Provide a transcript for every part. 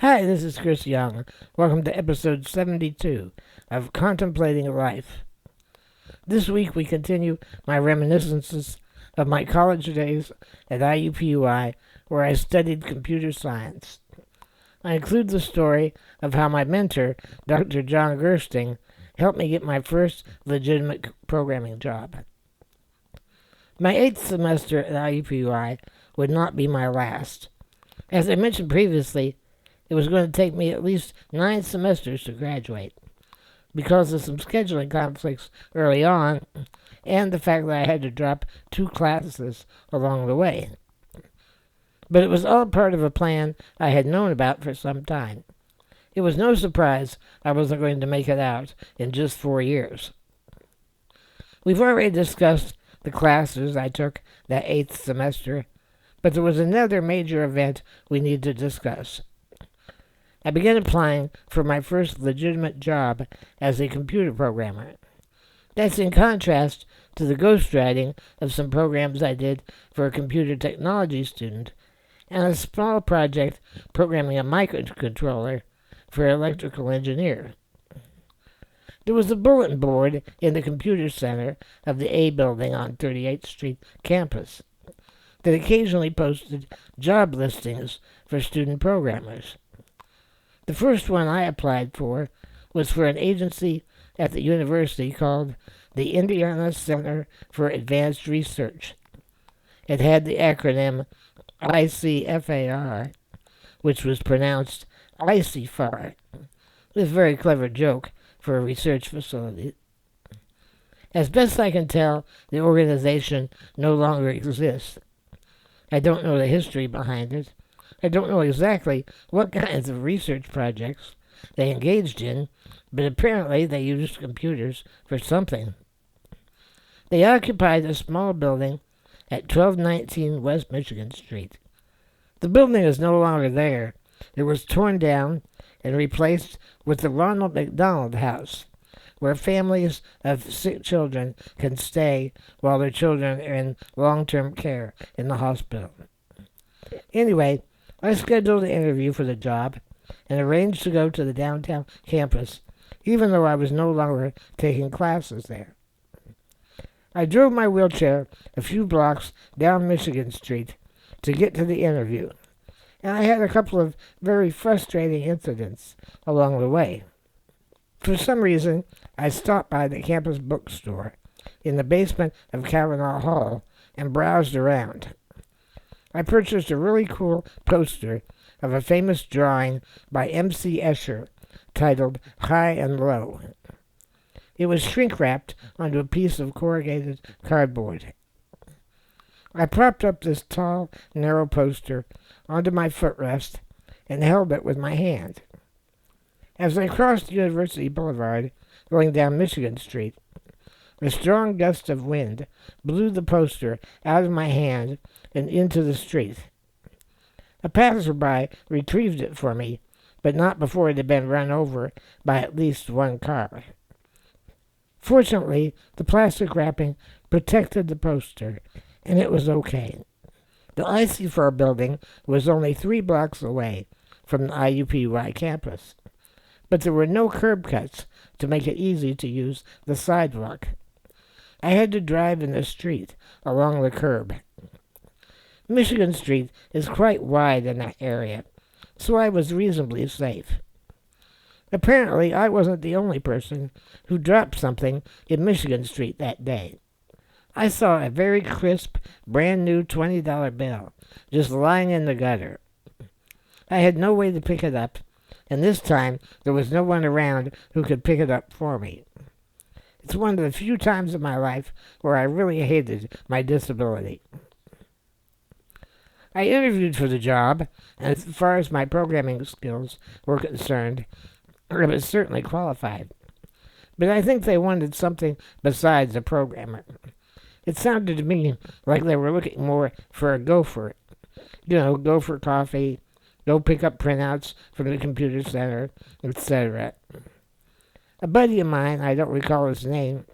Hi, this is Chris Young. Welcome to episode 72 of Contemplating Life. This week we continue my reminiscences of my college days at IUPUI, where I studied computer science. I include the story of how my mentor, Dr. John Gersting, helped me get my first legitimate programming job. My 8th semester at IUPUI would not be my last. As I mentioned previously, it was going to take me at least 9 semesters to graduate, because of some scheduling conflicts early on, and the fact that I had to drop 2 classes along the way. But it was all part of a plan I had known about for some time. It was no surprise I wasn't going to make it out in just 4 years. We've already discussed the classes I took that 8th semester, but there was another major event we need to discuss. I began applying for my first legitimate job as a computer programmer. That's in contrast to the ghostwriting of some programs I did for a computer technology student and a small project programming a microcontroller for an electrical engineer. There was a bulletin board in the computer center of the A building on 38th Street campus that occasionally posted job listings for student programmers. The first one I applied for was for an agency at the university called the Indiana Center for Advanced Research. It had the acronym ICFAR, which was pronounced ICFAR. It was a very clever joke for a research facility. As best I can tell, the organization no longer exists. I don't know the history behind it. I don't know exactly what kinds of research projects they engaged in, but apparently they used computers for something. They occupied a small building at 1219 West Michigan Street. The building is no longer there. It was torn down and replaced with the Ronald McDonald House, where families of sick children can stay while their children are in long-term care in the hospital. Anyway, I scheduled an interview for the job and arranged to go to the downtown campus, even though I was no longer taking classes there. I drove my wheelchair a few blocks down Michigan Street to get to the interview, and I had a couple of very frustrating incidents along the way. For some reason, I stopped by the campus bookstore in the basement of Kavanaugh Hall and browsed around. I purchased a really cool poster of a famous drawing by M.C. Escher titled High and Low. It was shrink-wrapped onto a piece of corrugated cardboard. I propped up this tall, narrow poster onto my footrest and held it with my hand. As I crossed University Boulevard, going down Michigan Street, a strong gust of wind blew the poster out of my hand and into the street. A passerby retrieved it for me, but not before it had been run over by at least one car. Fortunately, the plastic wrapping protected the poster, and it was okay. The ICFAR building was only 3 blocks away from the IUPUI campus, but there were no curb cuts to make it easy to use the sidewalk. I had to drive in the street along the curb. Michigan Street is quite wide in that area, so I was reasonably safe. Apparently, I wasn't the only person who dropped something in Michigan Street that day. I saw a very crisp, brand-new $20 bill just lying in the gutter. I had no way to pick it up, and this time there was no one around who could pick it up for me. It's one of the few times in my life where I really hated my disability. I interviewed for the job, and as far as my programming skills were concerned, I was certainly qualified. But I think they wanted something besides a programmer. It sounded to me like they were looking more for a gopher. Go for coffee, go pick up printouts from the computer center, etc. A buddy of mine, I don't recall his name,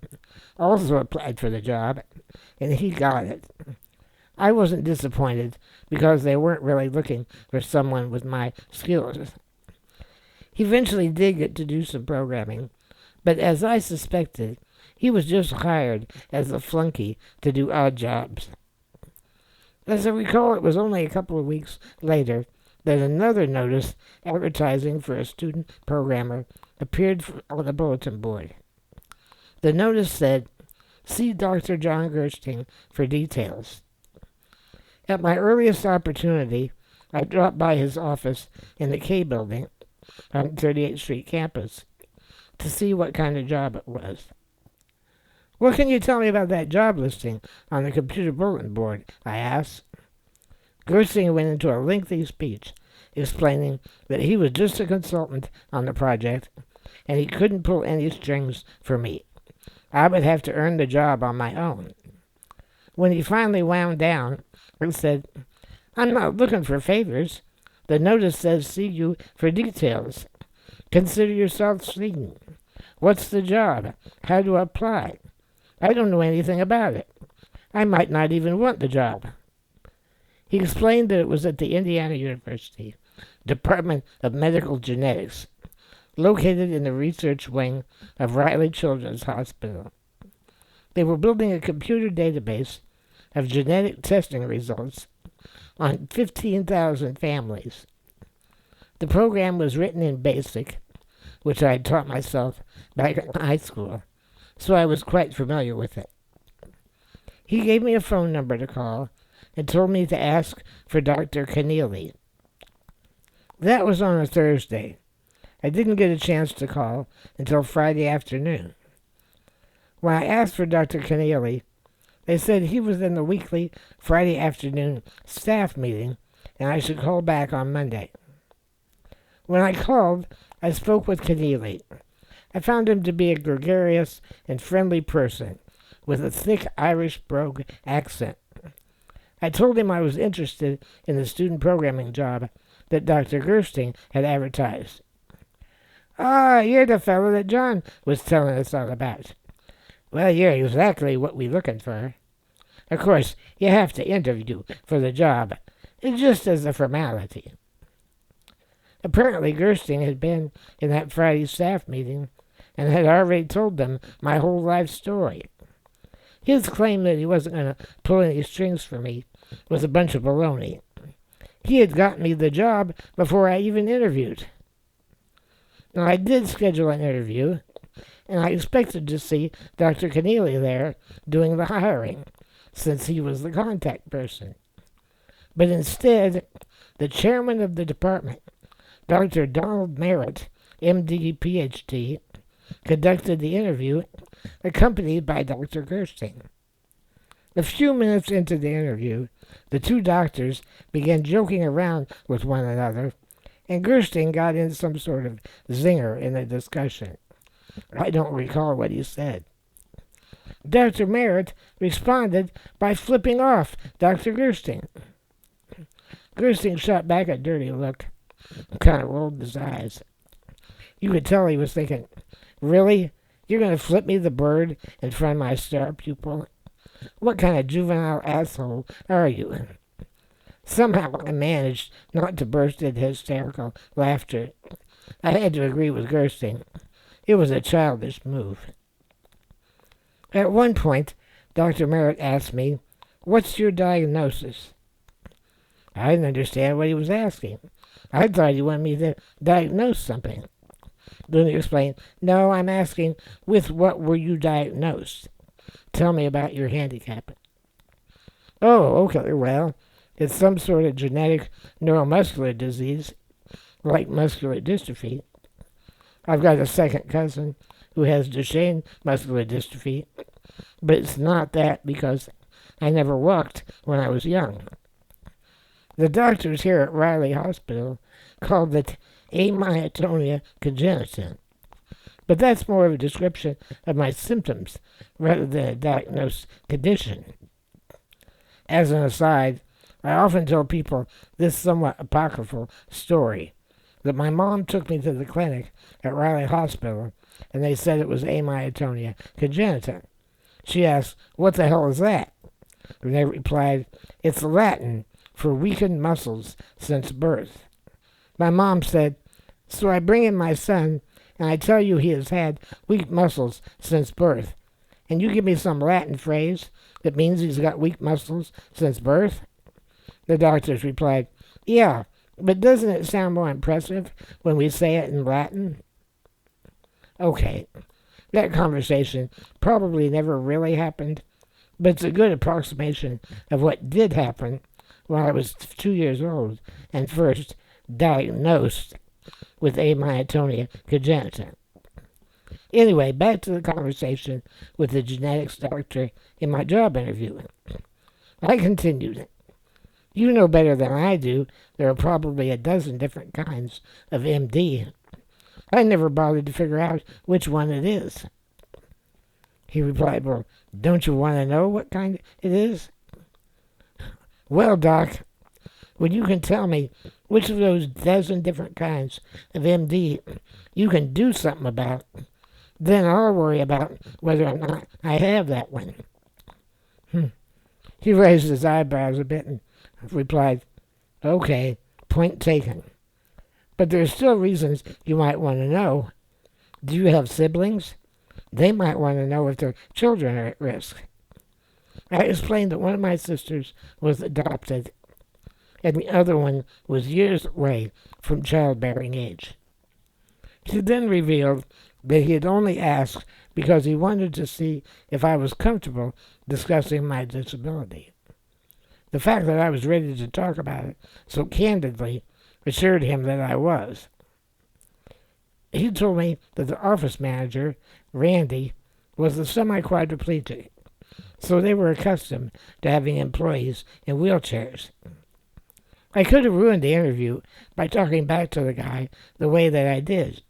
also applied for the job, and he got it. I wasn't disappointed because they weren't really looking for someone with my skills. He eventually did get to do some programming, but as I suspected, he was just hired as a flunky to do odd jobs. As I recall, it was only a couple of weeks later that another notice advertising for a student programmer appeared on the bulletin board. The notice said, "See Dr. John Gersting for details." At my earliest opportunity, I dropped by his office in the K building on 38th Street campus to see what kind of job it was. "What can you tell me about that job listing on the computer bulletin board?" I asked. Gersting went into a lengthy speech explaining that he was just a consultant on the project and he couldn't pull any strings for me. I would have to earn the job on my own. When he finally wound down, he said, "I'm not looking for favors. The notice says see you for details. Consider yourself seen. What's the job? How to apply? I don't know anything about it. I might not even want the job." He explained that it was at the Indiana University Department of Medical Genetics, located in the research wing of Riley Children's Hospital. They were building a computer database of genetic testing results on 15,000 families. The program was written in BASIC, which I had taught myself back in high school, so I was quite familiar with it. He gave me a phone number to call and told me to ask for Dr. Keneally. That was on a Thursday. I didn't get a chance to call until Friday afternoon. When I asked for Dr. Keneally, they said he was in the weekly Friday afternoon staff meeting and I should call back on Monday. When I called, I spoke with Keneally. I found him to be a gregarious and friendly person with a thick Irish brogue accent. I told him I was interested in the student programming job that Dr. Gersting had advertised. "Ah, you're the fellow that John was telling us all about. Well, you're exactly what we're looking for. Of course, you have to interview for the job. It's just as a formality." Apparently, Gersting had been in that Friday staff meeting and had already told them my whole life story. His claim that he wasn't going to pull any strings for me was a bunch of baloney. He had gotten me the job before I even interviewed. Now, I did schedule an interview, and I expected to see Dr. Keneally there doing the hiring, since he was the contact person. But instead, the chairman of the department, Dr. Donald Merritt, MD, PhD, conducted the interview, accompanied by Dr. Gersting. A few minutes into the interview, the two doctors began joking around with one another, and Gersting got in some sort of zinger in the discussion. I don't recall what he said. Dr. Merritt responded by flipping off Dr. Gersting. Gersting shot back a dirty look and kind of rolled his eyes. You could tell he was thinking, "Really? You're going to flip me the bird in front of my star pupil? What kind of juvenile asshole are you?" Somehow I managed not to burst into hysterical laughter. I had to agree with Gersting. It was a childish move. At one point, Dr. Merritt asked me, "What's your diagnosis?" I didn't understand what he was asking. I thought he wanted me to diagnose something. Then he explained, "No, I'm asking, with what were you diagnosed? Tell me about your handicap." "Oh, okay, well, it's some sort of genetic neuromuscular disease, like muscular dystrophy. I've got a second cousin who has Duchenne muscular dystrophy, but it's not that because I never walked when I was young. The doctors here at Riley Hospital called it amyotonia congenita, but that's more of a description of my symptoms rather than a diagnosed condition." As an aside, I often tell people this somewhat apocryphal story, that my mom took me to the clinic at Riley Hospital, and they said it was amyotonia congenita. She asked, "What the hell is that?" And they replied, "It's Latin for weakened muscles since birth." My mom said, So I bring in my son, and I tell you he has had weak muscles since birth. And you give me some Latin phrase that means he's got weak muscles since birth? The doctors replied, yeah, but doesn't it sound more impressive when we say it in Latin? Okay, that conversation probably never really happened, but it's a good approximation of what did happen when I was 2 years old and first diagnosed with amyotonia congenita. Anyway, back to the conversation with the genetics doctor in my job interview. I continued. You know better than I do, there are probably a dozen different kinds of MD. I never bothered to figure out which one it is. He replied, well, don't you want to know what kind it is? Well, Doc, when you can tell me which of those dozen different kinds of MD you can do something about, then I'll worry about whether or not I have that one. He raised his eyebrows a bit and replied, okay, point taken. But there are still reasons you might want to know. Do you have siblings? They might want to know if their children are at risk. I explained that one of my sisters was adopted, and the other one was years away from childbearing age. He then revealed that he had only asked because he wanted to see if I was comfortable discussing my disability. The fact that I was ready to talk about it so candidly assured him that I was. He told me that the office manager, Randy, was a semi-quadriplegic, so they were accustomed to having employees in wheelchairs. I could have ruined the interview by talking back to the guy the way that I did.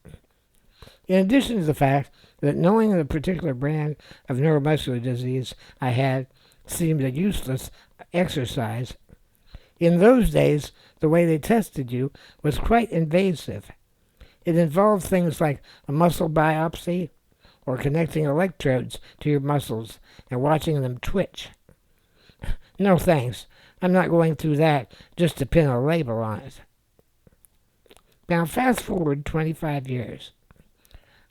In addition to the fact that knowing the particular brand of neuromuscular disease I had seemed a useless exercise, in those days the way they tested you was quite invasive. It involved things like a muscle biopsy or connecting electrodes to your muscles and watching them twitch. No thanks. I'm not going through that just to pin a label on it. Now fast forward 25 years.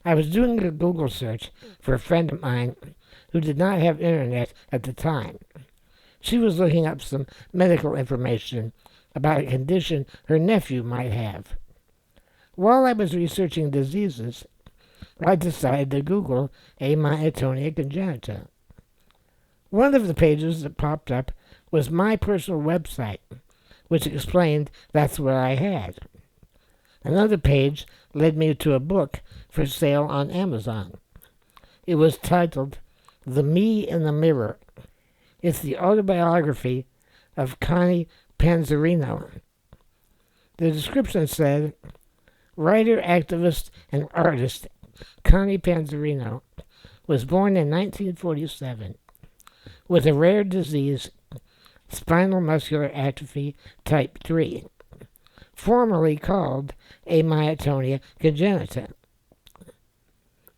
I was doing a Google search for a friend of mine who did not have internet at the time. She was looking up some medical information about a condition her nephew might have. While I was researching diseases, I decided to Google amyotonia congenita. One of the pages that popped up was my personal website, which explained that's what I had. Another page led me to a book for sale on Amazon. It was titled The Me in the Mirror. It's the autobiography of Connie Panzarino. The description said, writer, activist, and artist Connie Panzarino was born in 1947 with a rare disease, spinal muscular atrophy type 3, formerly called amyotonia congenita.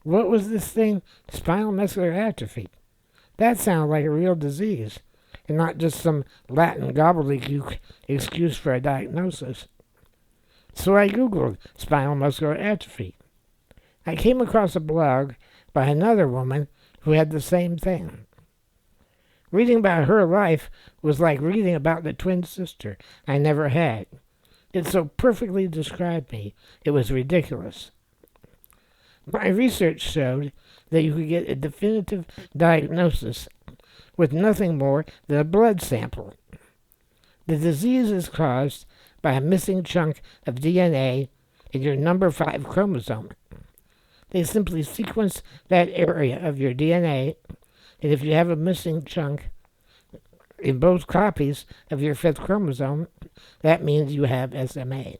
What was this thing, spinal muscular atrophy? That sounded like a real disease, and not just some Latin gobbledygook excuse for a diagnosis. So I Googled spinal muscular atrophy. I came across a blog by another woman who had the same thing. Reading about her life was like reading about the twin sister I never had. It so perfectly described me, it was ridiculous. My research showed that you could get a definitive diagnosis with nothing more than a blood sample. The disease is caused by a missing chunk of DNA in your number 5 chromosome. They simply sequence that area of your DNA, and if you have a missing chunk in both copies of your 5th chromosome, that means you have SMA.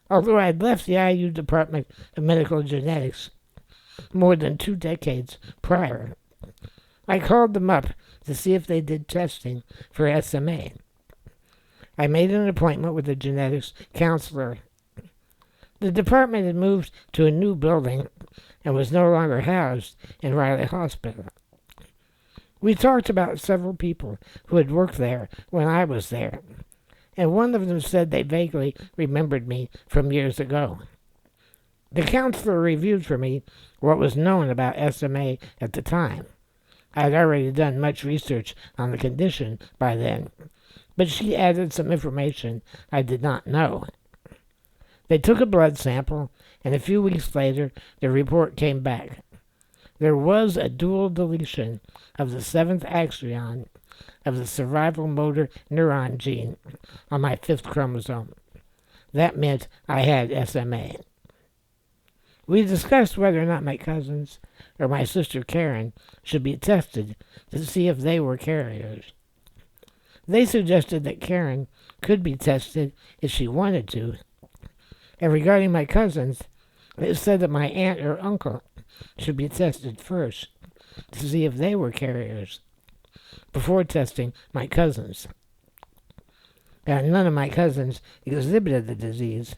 Although I'd left the IU Department of Medical Genetics more than 2 decades prior, I called them up to see if they did testing for SMA. I made an appointment with a genetics counselor. The department had moved to a new building and was no longer housed in Riley Hospital. We talked about several people who had worked there when I was there, and one of them said they vaguely remembered me from years ago. The counselor reviewed for me what was known about SMA at the time. I had already done much research on the condition by then, but she added some information I did not know. They took a blood sample, and a few weeks later the report came back. There was a dual deletion of the 7th axon of the survival motor neuron gene on my 5th chromosome. That meant I had SMA. We discussed whether or not my cousins or my sister Karen should be tested to see if they were carriers. They suggested that Karen could be tested if she wanted to, and regarding my cousins, it said that my aunt or uncle should be tested first to see if they were carriers before testing my cousins. And none of my cousins exhibited the disease,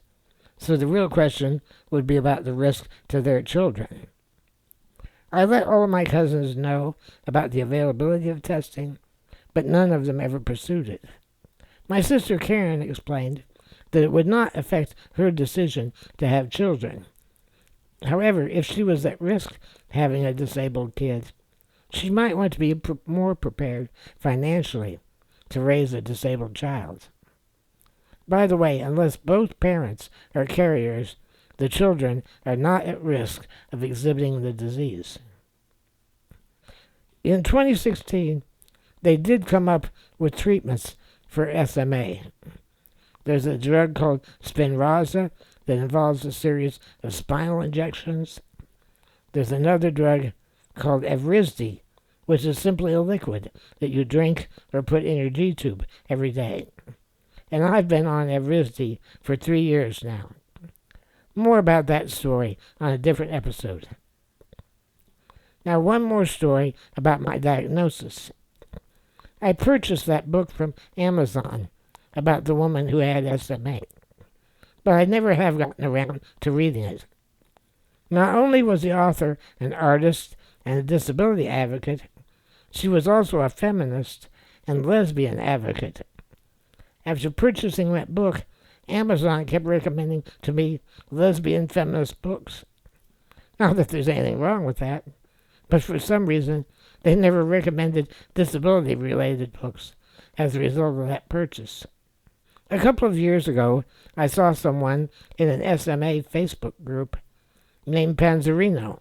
so the real question would be about the risk to their children. I let all of my cousins know about the availability of testing, but none of them ever pursued it. My sister Karen explained that it would not affect her decision to have children. However, if she was at risk of having a disabled kid, she might want to be more prepared financially to raise a disabled child. By the way, unless both parents are carriers, the children are not at risk of exhibiting the disease. In 2016, they did come up with treatments for SMA. There's a drug called Spinraza that involves a series of spinal injections. There's another drug called Evrysdi, which is simply a liquid that you drink or put in your G-tube every day. And I've been on Evrysdi for 3 years now. More about that story on a different episode. Now, one more story about my diagnosis. I purchased that book from Amazon about the woman who had SMA, but I never have gotten around to reading it. Not only was the author an artist and a disability advocate, she was also a feminist and lesbian advocate. After purchasing that book, Amazon kept recommending to me lesbian feminist books. Not that there's anything wrong with that, but for some reason they never recommended disability-related books as a result of that purchase. A couple of years ago, I saw someone in an SMA Facebook group named Panzerino.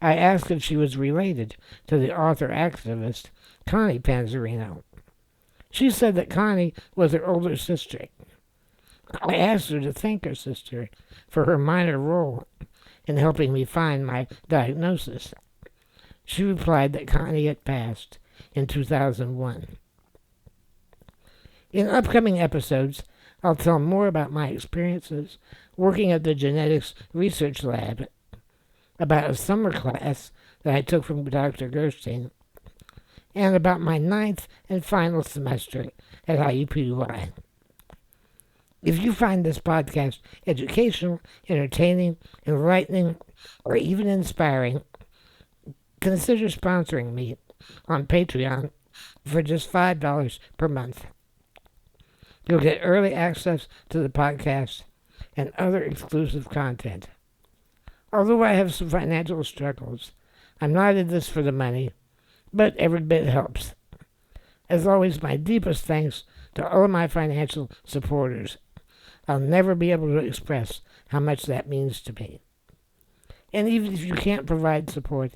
I asked if she was related to the author-activist Connie Panzerino. She said that Connie was her older sister. I asked her to thank her sister for her minor role in helping me find my diagnosis. She replied that Connie had passed in 2001. In upcoming episodes, I'll tell more about my experiences working at the genetics research lab, about a summer class that I took from Dr. Gersting, and about my 9th and final semester at IUPUI. If you find this podcast educational, entertaining, enlightening, or even inspiring, consider sponsoring me on Patreon for just $5 per month. You'll get early access to the podcast and other exclusive content. Although I have some financial struggles, I'm not in this for the money, but every bit helps. As always, my deepest thanks to all of my financial supporters. I'll never be able to express how much that means to me. And even if you can't provide support,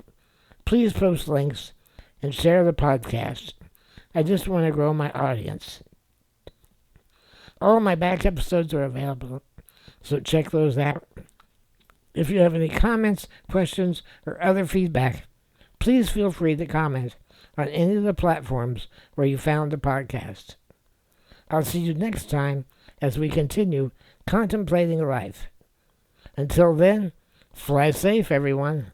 please post links and share the podcast. I just want to grow my audience. All my back episodes are available, so check those out. If you have any comments, questions, or other feedback, please feel free to comment on any of the platforms where you found the podcast. I'll see you next time as we continue contemplating life. Until then, fly safe, everyone.